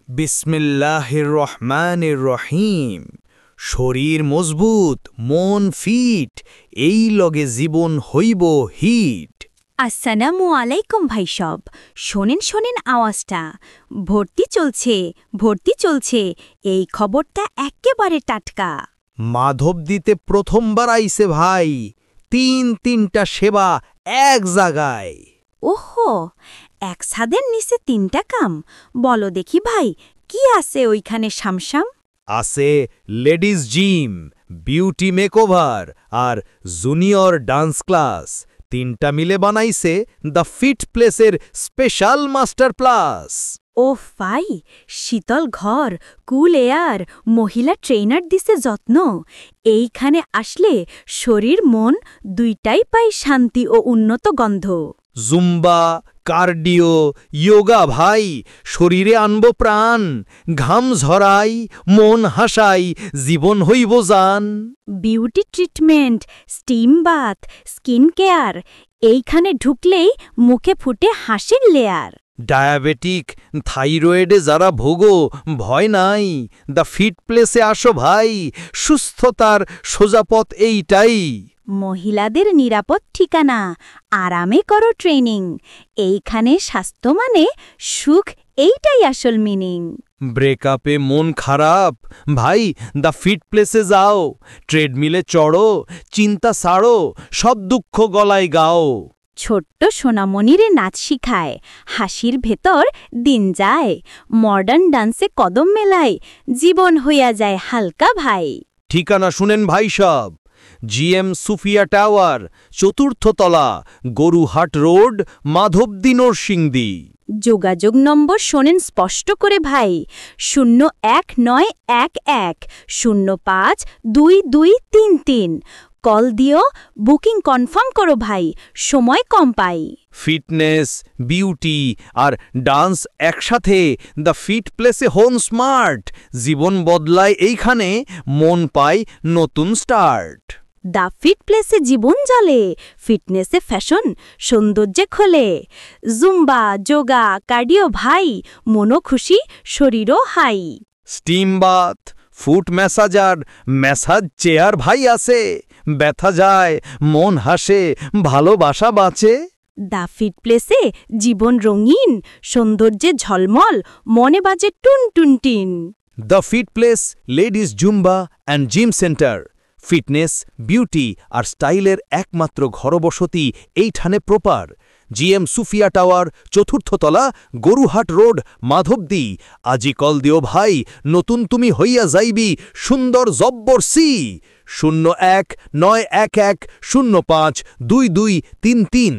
বিসমিল্লাহির রহমানির রহিম। শরীর মজবুত, মন ফিট, এই লগে জীবন হইব হিট। আসসালামু আলাইকুম ভাই সব। শোনেন শোনেন আওয়াজটা, ভর্তি চলছে, এই খবরটা একেবারে টাটকা। মাধবদীতে প্রথমবার আইছে ভাই, তিনটা সেবা এক জায়গায়। ওহো, এক ছাদের নিচে ৩টা কাম? বলো দেখি ভাই, কি আছে ওইখানে শামশাম? আছে লেডিজ জিম, বিউটি মেকওভার আর জুনিয়র ডান্স ক্লাস। ৩টা মিলে বানাইছে দ্য ফিট প্লেসের স্পেশাল মাস্টার ক্লাস। ওহ ভাই, শীতল ঘর, কুল এয়ার, মহিলা ট্রেনার দিছে যত্ন। এইখানে আসলে শরীর মন দুইটাই পায় শান্তি ও উন্নত গন্ধ। জুম্বা, কার্ডিও, যোগা ভাই, শরীরে আনব প্রাণ। ঘাম ঝরাই, মন হাসাই, জীবন হইব জান। Beauty treatment, steam bath, skin care, এইখানে ঢুকলেই মুখে ফুটে হাসির লেয়ার। ডায়াবেটিক, থাইরয়েডে যারা ভোগো, ভয় নাই, দ্য ফিট প্লেসে আসো ভাই, সুস্থতার সোজাপথ এইটাই। মহিলাদের নিরাপদ ঠিকানা, আরামে করো ট্রেনিং। এইখানে স্বাস্থ্য মানে সুখ, এইটাই আসল মিনিং। ব্রেকআপে মন খারাপ, ভাই দ্য ফিট প্লেসে যাও। ট্রেডমিলে চড়ো, চিন্তা ছাড়ো, সব দুঃখ গলায় গাও। ছোট্ট সোনামণিরে নাচ শিখায়, হাসির ভেতর দিন যায়। মডার্ন ডান্সে কদম মেলায়, জীবন হইয়া যায় হালকা ভাই। ঠিকানা শুনেন ভাই সব, জিএম সুফিয়া টাওয়ার, ৪র্থ তলা, গরুহাট রোড, মাধবদী নরসিংদী। যোগাযোগ নম্বর শোনেন স্পষ্ট করে ভাই, 01911052233। কল দিও, বুকিং কনফার্ম করো ভাই, সময় কম পাই। ফিটনেস, বিউটি আর ডান্স একসাথে, দ্য ফিট প্লেসে হন স্মার্ট। জীবন বদলায় এইখানে, মন পায় নতুন স্টার্ট। দ্য ফিট প্লেসে জীবন জ্বলে, ফিটনেসে ফ্যাশন, সৌন্দর্যে খোলে। জুম্বা, যোগা, কার্ডিও ভাই, মনও খুশি, শরীরও হাই। Steam bath, foot massager, massage chair ভাই আছে। ব্যথা যায়, মন হাসে, ভালোবাসা বাঁচে। দ্য ফিট প্লেসে জীবন রঙিন, সৌন্দর্যে ঝলমল, মনে বাজে টুন টুন টিন। The fit place ladies zumba and gym centre. Fitness, beauty আর স্টাইলের একমাত্র ঘরবসতি এইখানে প্রপার। জিএম সুফিয়া টাওয়ার, ৪র্থ তলা, গরুহাট রোড, মাধবদী। আজি কল দিও ভাই, নতুন তুমি হইয়া যাইবি সুন্দর জব্বর সি। 019110522233।